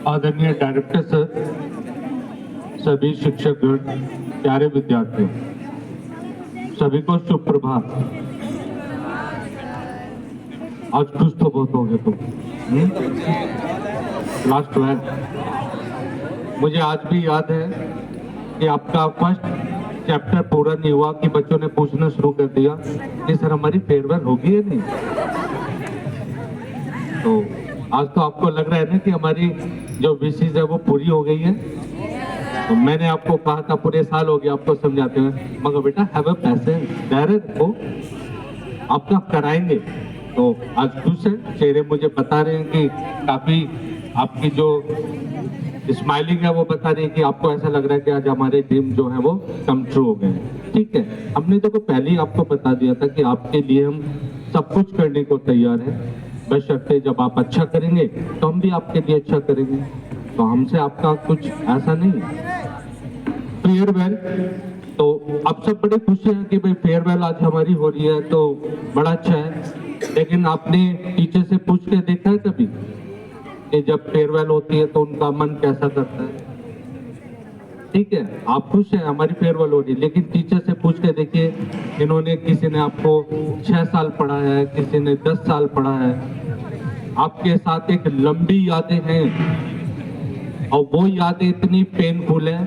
आदरणीय director sir, सभी शिक्षकगण, प्यारे विद्यार्थियों, सभी को शुभ प्रभात। आज खुश तो बहुत हो गए तुम। लास्ट 12 मुझे आज भी याद है कि आपका फर्स्ट चैप्टर पूरा नहीं हुआ कि बच्चों ने पूछना शुरू कर दिया कि सर हमारी फेयरवेल होगी या नहीं। तो आज तो आपको लग रहा है ना कि हमारी जो विशेष है वो पूरी हो गई है। तो मैंने आपको कहा था पूरे साल हो गया आपको समझाते हुए, मगर बेटा हैव अ पेशेंस, धैर्य रखो, आपका कराएंगे। तो आज खुश है, चेहरे मुझे बता रहे हैं कि काफी आपकी जो स्माइलिंग है वो बता रही है कि आपको ऐसा लग रहा है कि आज हमारे ड्रीम जो है वो कम ट्रू हो गए। ठीक है, हमने तो पहले ही आपको बता दिया था कि आपके लिए हम सब कुछ करने को तैयार है, बशर्ते जब आप अच्छा करेंगे तो हम भी आपके लिए अच्छा करेंगे। तो हमसे आपका कुछ ऐसा नहीं है। फेयरवेल तो अब सब बड़े खुश हैं कि भाई फेयरवेल आज हमारी हो रही है, तो बड़ा अच्छा है। लेकिन आपने टीचर से पूछ के देखा है कभी कि जब फेयरवेल होती है तो उनका मन कैसा करता है? ठीक है, आप खुश हैं हमारी फेयरवेल हो रही है, लेकिन टीचर से पूछ के देखिए, इन्होंने किसी ने आपको 6 साल पढ़ा है, किसी ने 10 साल पढ़ा है, आपके साथ एक लंबी यादें हैं और वो यादें इतनी पेनफुल है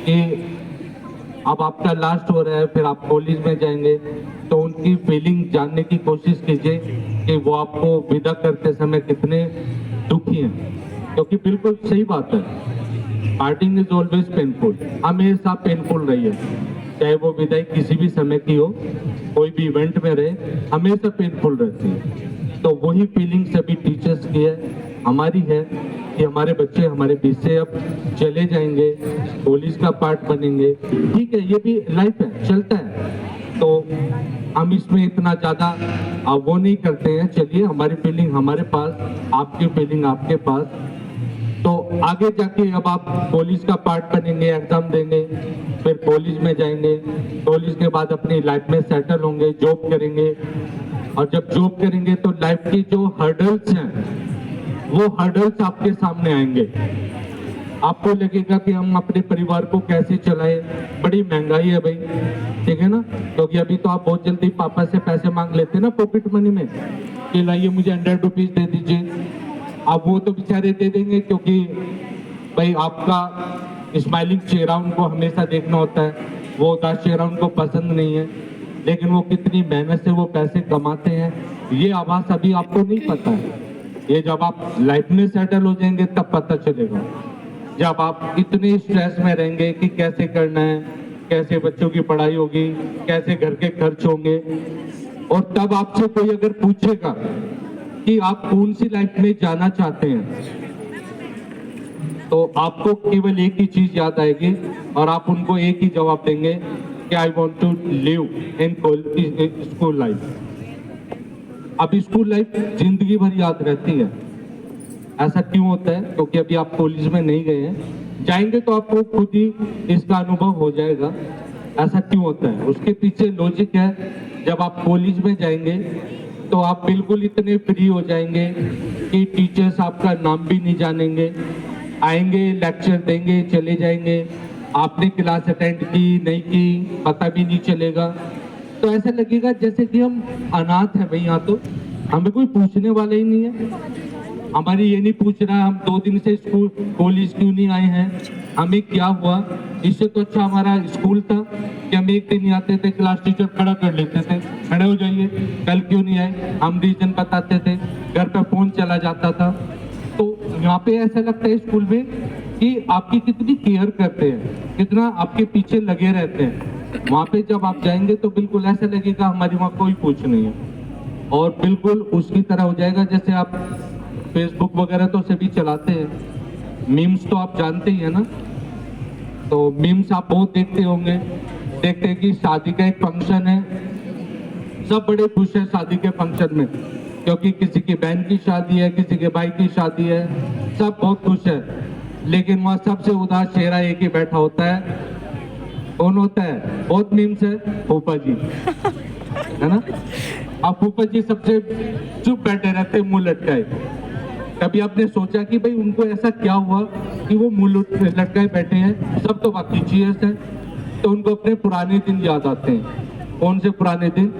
कि अब आपका लास्ट हो रहा है, फिर आप कॉलेज में जाएंगे तो उनकी फीलिंग जानने की कोशिश कीजिए कि वो आपको विदा करते समय कितने दुखी हैं, क्योंकि बिल्कुल सही बात है, पार्टिंग इज ऑलवेज पेनफुल, हमेशा पेनफुल रही है, चाहे वो विदाई किसी भी समय की हो, कोई भी इवेंट में रहे, हमेशा पेनफुल रहती है। तो वही फीलिंग सभी टीचर्स की है, हमारी है कि हमारे बच्चे हमारे बीच से अब चले जाएंगे, पुलिस का पार्ट बनेंगे। ठीक है, ये भी लाइफ है, चलता है, तो हम इसमें इतना ज्यादा वो नहीं करते हैं। चलिए, हमारी फीलिंग हमारे पास, आपकी फीलिंग आपके पास। तो आगे जाके अब आप पुलिस का पार्ट बनेंगे, एग्जाम देंगे, फिर कॉलेज में जाएंगे, कॉलेज के बाद अपनी लाइफ में सेटल होंगे, जॉब करेंगे, और जब जॉब करेंगे तो लाइफ की जो हर्डल्स हैं वो हर्डल्स आपके सामने आएंगे। आपको लगेगा कि हम अपने परिवार को कैसे चलाएं, बड़ी महंगाई है भाई, ठीक है ना, क्योंकि अभी तो आप बहुत जल्दी पापा से पैसे मांग लेते हैं ना पॉकेट मनी में कि लाइए मुझे 100 रुपीज दे दीजिए। अब वो तो बेचारे दे देंगे क्योंकि भाई आपका स्माइलिंग चेहरा उनको हमेशा देखना होता है, वो उदास चेहरा उनको पसंद नहीं है, लेकिन वो कितनी मेहनत से वो पैसे कमाते हैं ये आवाज अभी आपको नहीं पता है। ये जब आप लाइफ में सेटल हो जाएंगे तब पता चलेगा, जब आप इतने स्ट्रेस में रहेंगे कि कैसे करना है, कैसे बच्चों की पढ़ाई होगी, कैसे घर के खर्च होंगे, और तब आपसे कोई अगर पूछेगा कि आप कौन सी लाइफ में जाना चाहते हैं, तो आपको केवल एक ही चीज याद आएगी और आप उनको एक ही जवाब देंगे कि I want to live in school life. अब स्कूल लाइफ जिंदगी भर याद रहती है। ऐसा क्यों होता है? क्योंकि अभी आप कॉलेज में नहीं गए हैं, जाएंगे तो आपको खुद ही इसका अनुभव हो जाएगा ऐसा क्यों होता है। उसके पीछे लॉजिक है, जब आप कॉलेज में जाएंगे तो आप बिल्कुल इतने फ्री हो जाएंगे कि टीचर्स आपका नाम भी नहीं जानेंगे, आएंगे लेक्चर देंगे चले जाएंगे, आपने क्लास अटेंड की नहीं की पता भी नहीं चलेगा। तो ऐसा लगेगा जैसे कि हम अनाथ हैं भाई, यहाँ तो हमें कोई पूछने वाला ही नहीं है, हमारी ये नहीं पूछ रहा हम 2 दिन से स्कूल कॉलेज क्यों नहीं आए हैं, हमें क्या हुआ। इससे तो अच्छा हमारा स्कूल था कि हम एक दिन आते थे, क्लास टीचर खड़ा कर लेते थे, खड़े हो जाइए, कल क्यों नहीं आए, हम रीजन बताते थे, घर पर फोन चला जाता था। तो यहाँ पे ऐसा लगता है स्कूल में कि आपकी कितनी केयर करते हैं, कितना आपके पीछे लगे रहते हैं। वहाँ पे जब आप जाएंगे तो बिल्कुल ऐसा लगेगा हमारी वहाँ कोई पूछ नहीं है, और बिल्कुल उसकी तरह हो जाएगा जैसे आप फेसबुक वगैरह तो सभी चलाते हैं, मीम्स तो आप जानते ही है ना, तो मीम्स आप बहुत देखते होंगे। देखते हैं कि शादी का एक फंक्शन है, सब बड़े खुश हैं शादी के फंक्शन में, क्योंकि किसी की बहन की शादी है, किसी के भाई की शादी है, सब बहुत खुश है, लेकिन वहाँ सबसे उदास चेहरा एक ही बैठा होता है। कौन होता है? बहुत मीम्स है, फूफा जी, है ना। अब फूफा जी सबसे चुप बैठे रहते, मुंह लटकाए, कभी आपने सोचा कि भाई उनको ऐसा क्या हुआ कि वो मुंह लटकाए बैठे हैं? सब तो बाकी चीज है, तो उनको अपने पुराने दिन याद आते हैं। कौन से पुराने दिन?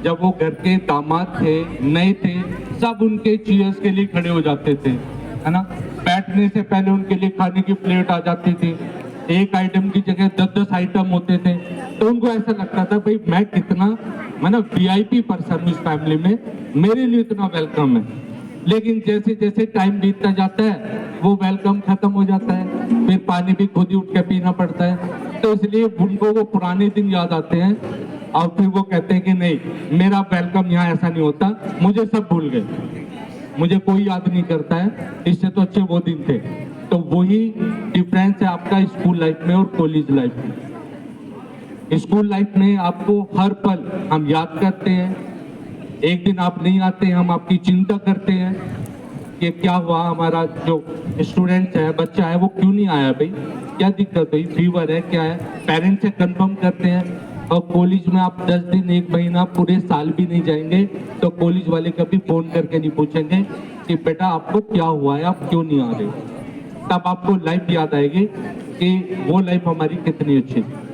जब वो घर के दामाद थे, नए थे, सब उनके चीयर्स के लिए खड़े हो जाते थे, है ना। बैठने से पहले उनके लिए खाने की प्लेट आ जाती थी, एक आइटम की जगह 10-10 आइटम होते थे। तो उनको ऐसा लगता था भाई मैं कितना VIP पर्सन हूँ इस फैमिली में, मेरे लिए इतना वेलकम है। लेकिन जैसे जैसे टाइम बीतता जाता है वो वेलकम खत्म हो जाता है, फिर पानी भी खुद ही उठ के पीना पड़ता है। तो इसलिए उनको वो पुराने दिन याद आते हैं और फिर वो कहते हैं कि नहीं, मेरा वेलकम यहाँ ऐसा नहीं होता, मुझे सब भूल गए, मुझे कोई याद नहीं करता है, इससे तो अच्छे वो दिन थे। तो वही डिफरेंस है आपका स्कूल लाइफ में और कॉलेज लाइफ में। स्कूल लाइफ में आपको हर पल हम याद करते हैं, एक दिन आप नहीं आते, हम आपकी चिंता करते हैं कि क्या हुआ, हमारा जो स्टूडेंट है, बच्चा है, वो क्यों नहीं आया, भाई क्या दिक्कत हुई, फीवर है, क्या है, पेरेंट्स से कंफर्म करते हैं। और कॉलेज में आप 10 दिन, 1 महीना, पूरे साल भी नहीं जाएंगे तो कॉलेज वाले कभी फोन करके नहीं पूछेंगे कि बेटा आपको क्या हुआ है, आप क्यों नहीं आ रहे। तब आपको लाइफ याद आएगी कि वो लाइफ हमारी कितनी अच्छी थी।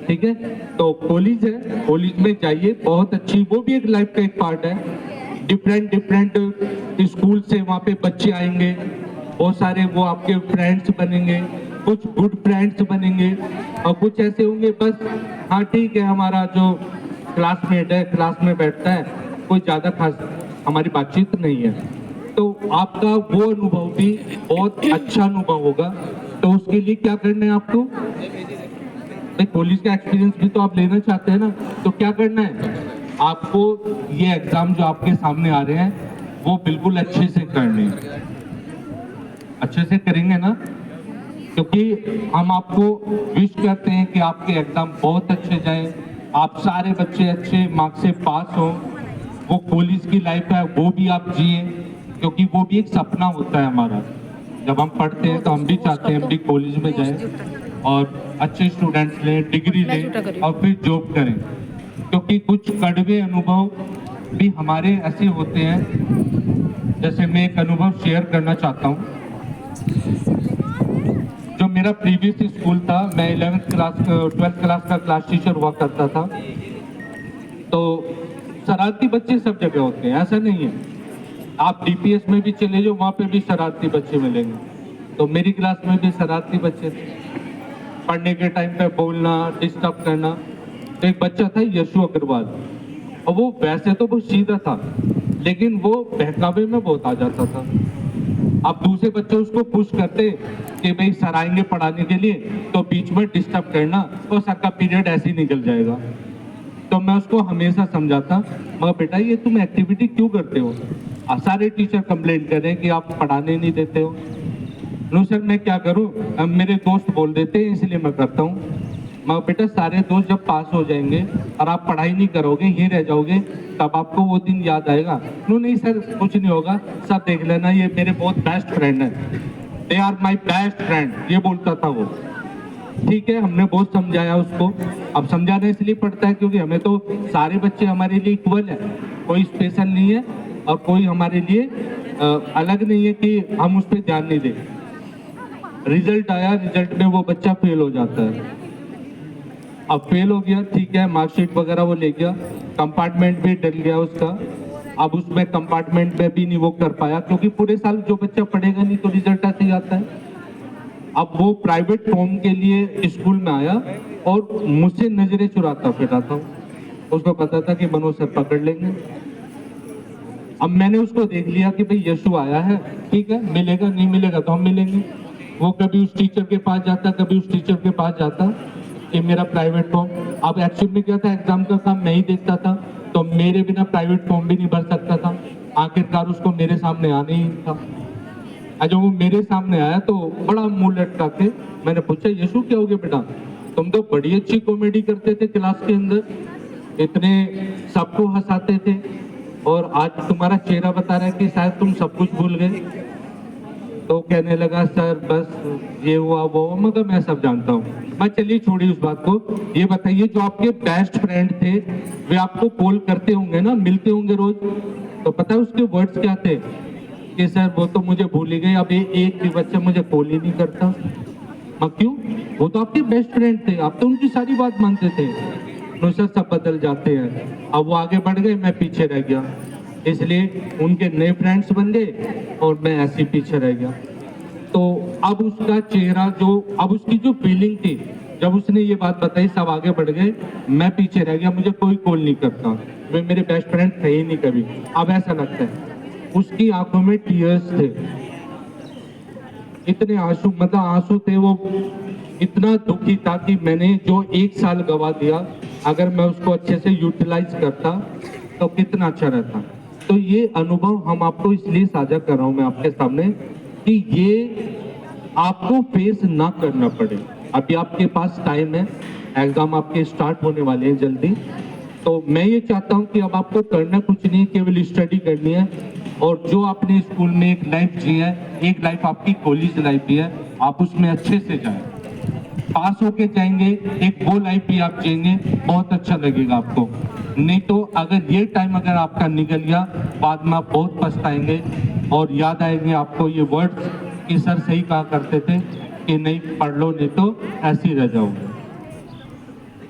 ठीक है, तो कॉलेज है, कॉलेज में जाइए, बहुत अच्छी, वो भी एक लाइफ का एक पार्ट है। डिफरेंट स्कूल से वहाँ पे बच्चे आएंगे, बहुत सारे वो आपके फ्रेंड्स बनेंगे, कुछ गुड फ्रेंड्स बनेंगे और कुछ ऐसे होंगे बस हाँ ठीक है, हमारा जो क्लासमेट है, क्लास में बैठता है, कोई ज़्यादा खास हमारी बातचीत नहीं है। तो आपका वो अनुभव भी बहुत अच्छा अनुभव होगा। तो उसके लिए क्या करना है आपको? कॉलेज का एक्सपीरियंस भी तो आप लेना चाहते हैं ना, तो क्या करना है आपको? ये एग्जाम जो आपके सामने आ रहे हैं वो बिल्कुल अच्छे से करने हैं। अच्छे से करेंगे ना, क्योंकि हम आपको विश करते हैं कि आपके एग्जाम बहुत अच्छे जाए, आप सारे बच्चे अच्छे मार्क्स से पास हो, वो कॉलेज की लाइफ है वो भी आप जिए, क्योंकि वो भी एक सपना होता है हमारा। जब हम पढ़ते हैं तो हम भी चाहते हैं हम भी कॉलेज में जाएं और अच्छे स्टूडेंट्स लें, डिग्री लें और फिर जॉब करें। क्योंकि कुछ कड़वे अनुभव भी हमारे ऐसे होते हैं, जैसे मैं एक अनुभव शेयर करना चाहता हूँ। जो मेरा प्रीवियस स्कूल था, मैं 11th क्लास 12th क्लास का क्लास टीचर हुआ करता था। तो शरारती बच्चे सब जगह होते हैं, ऐसा नहीं है। आप DPS में भी चले जाओ, वहाँ पे भी शरारती बच्चे मिलेंगे। तो मेरी क्लास में भी शरारती बच्चे थे, पढ़ने के टाइम पे बोलना, डिस्टर्ब करना। तो एक बच्चा था यशु अग्रवाल, और वो वैसे तो बहुत सीधा था, लेकिन वो बहकावे में बहुत आ जाता था। अब दूसरे बच्चे उसको पुश करते कि भाई सर आएंगे पढ़ाने के लिए, तो बीच में डिस्टर्ब करना तो सर का पीरियड ऐसे ही निकल जाएगा। तो मैं उसको हमेशा समझाता, मगर बेटा ये तुम एक्टिविटी क्यों करते हो? सारे टीचर कंप्लेंट कर रहे हैं कि आप पढ़ाने नहीं देते हो। नो सर मैं क्या करूं, अब मेरे दोस्त बोल देते हैं इसलिए मैं करता हूं। मगर बेटा सारे दोस्त जब पास हो जाएंगे और आप पढ़ाई नहीं करोगे, यहीं रह जाओगे, तब आपको वो दिन याद आएगा। नो नहीं सर कुछ नहीं होगा, सब देख लेना, ये मेरे बहुत बेस्ट फ्रेंड है, they are my best friend, ये बोलता था वो। ठीक है, हमने बहुत समझाया उसको। अब समझाना इसलिए पड़ता है क्योंकि हमें तो सारे बच्चे हमारे लिए इक्वल है, कोई स्पेशल नहीं है और कोई हमारे लिए अलग नहीं है कि हम उस पर ध्यान नहीं दें। रिजल्ट आया, रिजल्ट में वो बच्चा फेल हो जाता है। अब फेल हो गया, ठीक है, मार्कशीट वगैरह वो ले गया, कंपार्टमेंट भी डल गया उसका। अब उसमें कंपार्टमेंट में भी नहीं वो कर पाया, क्योंकि पूरे साल जो बच्चा पढ़ेगा नहीं तो रिजल्ट ऐसे ही आता है। अब वो प्राइवेट फॉर्म के लिए स्कूल में आया और मुझसे नजरें चुराता फिरा था। उसको पता था कि मनोज सर पकड़ लेंगे। अब मैंने उसको देख लिया कि भाई यशु आया है, ठीक है, मिलेगा, नहीं मिलेगा तो हम मिलेंगे। वो कभी उस टीचर के पास जाता, कभी उस टीचर के पास जाता कि मेरा प्राइवेट फॉर्म। अब एक्चुअली में क्या था, एग्जाम का काम मैं ही देखता था, तो मेरे बिना प्राइवेट फॉर्म भी नहीं भर सकता था। आखिरकार उसको मेरे सामने आने ही था। जब वो मेरे सामने आया तो बड़ा मुंह लटका के मैंने पूछा, यशु क्या हो गया बेटा, तुम तो बड़ी अच्छी कॉमेडी करते थे क्लास के अंदर, इतने सबको हंसाते थे, और आज तुम्हारा चेहरा बता रहा है कि शायद तुम सब कुछ भूल गए। तो कहने लगा सर बस ये हुआ वो, मगर मैं सब जानता हूँ। मैं चलिए छोड़िए उस बात को, ये बताइए जो आपके बेस्ट फ्रेंड थे वे आपको कॉल करते होंगे ना, मिलते होंगे रोज, तो पता है उसके वर्ड्स क्या थे? कि सर वो तो मुझे भूल ही गए, अब एक भी बच्चा मुझे कॉल ही नहीं करता। क्यों? वो तो आपके बेस्ट फ्रेंड थे, आप तो उनकी सारी बात मानते थे। नो सर, सब बदल जाते हैं। अब वो आगे बढ़ गए, मैं पीछे रह गया, इसलिए उनके नए फ्रेंड्स बन गए और मैं ऐसे ही पीछे रह गया। तो अब उसका चेहरा अब उसकी जो फीलिंग थी, जब उसने ये बात बताई, सब आगे बढ़ गए, मैं पीछे रह गया, मुझे कोई कॉल नहीं करता, वे मेरे बेस्ट फ्रेंड थे ही नहीं कभी। अब ऐसा लगता है उसकी आंखों में टीयर्स थे, इतने आंसू, मतलब आंसू थे, वो इतना दुखी था कि मैंने जो 1 साल गवा दिया, अगर मैं उसको अच्छे से यूटिलाइज करता तो कितना अच्छा रहता। तो ये अनुभव हम आपको इसलिए साझा कर रहा हूं मैं आपके सामने कि ये आपको फेस ना करना पड़े। अभी आपके पास टाइम है, एग्जाम आपके स्टार्ट होने वाले हैं जल्दी, तो मैं ये चाहता हूं कि अब आपको करना कुछ नहीं, केवल स्टडी करनी है। और जो आपने स्कूल में एक लाइफ जी है, एक लाइफ आपकी कॉलेज लाइफ भी है, आप उसमें अच्छे से जाएं, पास होके जाएंगे, एक वो लाइफ भी आप जिएंगे, बहुत अच्छा लगेगा आपको। नहीं तो अगर ये टाइम अगर आपका निकल गया, बाद में आप बहुत पछताएंगे और याद आएंगे आपको ये वर्ड्स कि सर सही कहा करते थे कि नहीं पढ़ लो, नहीं तो ऐसे ही रह जाओगे।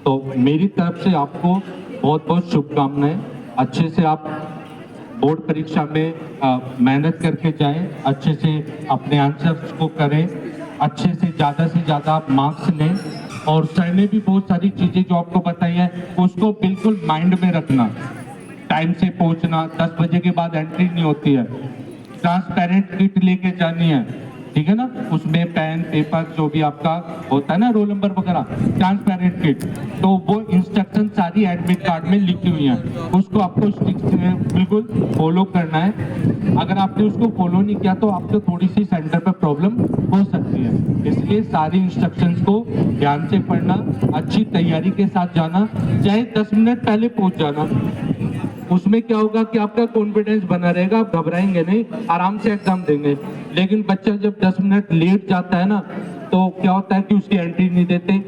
तो मेरी तरफ से आपको बहुत बहुत शुभकामनाएं। अच्छे से आप बोर्ड परीक्षा में मेहनत करके जाएं, अच्छे से अपने आंसर्स को करें, अच्छे से ज़्यादा आप मार्क्स लें। और सर ने भी बहुत सारी चीज़ें जो आपको बताई है उसको बिल्कुल माइंड में रखना। टाइम से पहुंचना, 10 बजे के बाद एंट्री नहीं होती है, ट्रांसपेरेंट किट लेके जानी है, ठीक है ना, उसमें पेन पेपर जो भी आपका होता है ना, रोल नंबर वगैरह, ट्रांसपेरेंट किट, तो वो इंस्ट्रक्शन सारी एडमिट कार्ड में लिखी हुई हैं, उसको आपको स्टिक से बिल्कुल फॉलो करना है। अगर आपने उसको फॉलो नहीं किया तो आपको थोड़ी सी सेंटर पर प्रॉब्लम हो सकती है, इसलिए सारी इंस्ट्रक्शंस को ध्यान से पढ़ना, अच्छी तैयारी के साथ जाना, चाहे 10 मिनट पहले पहुंच जाना। उसमें क्या होगा कि आपका कॉन्फिडेंस बना रहेगा, आप घबराएंगे नहीं, आराम से एग्जाम देंगे। लेकिन बच्चा जब 10 मिनट लेट जाता है ना, तो क्या होता है कि उसकी एंट्री नहीं देते,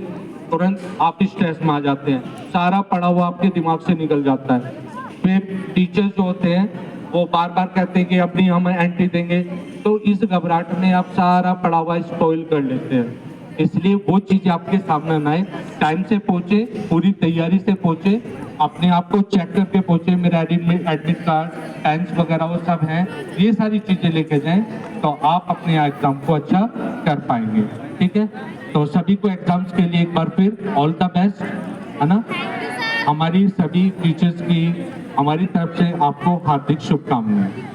तुरंत आप स्ट्रेस में आ जाते हैं, सारा पढ़ा हुआ आपके दिमाग से निकल जाता है। फिर टीचर्स जो होते हैं वो बार बार कहते हैं कि अपनी हम एंट्री देंगे, तो इस घबराहट में आप सारा पढ़ा हुआ स्पॉइल कर लेते हैं। इसलिए वो चीज़ आपके सामने ना आए, टाइम से पहुंचे, पूरी तैयारी से पहुंचे, अपने आप को चेक करके पहुंचे, मेरा एडमिट कार्ड, पेन्स वगैरह वो सब हैं, ये सारी चीज़ें लेके जाएं, तो आप अपने एग्जाम को अच्छा कर पाएंगे। ठीक है, तो सभी को एग्जाम्स के लिए एक बार फिर ऑल द बेस्ट, है ना। हमारी सभी टीचर्स की हमारी तरफ से आपको हार्दिक शुभकामनाएं।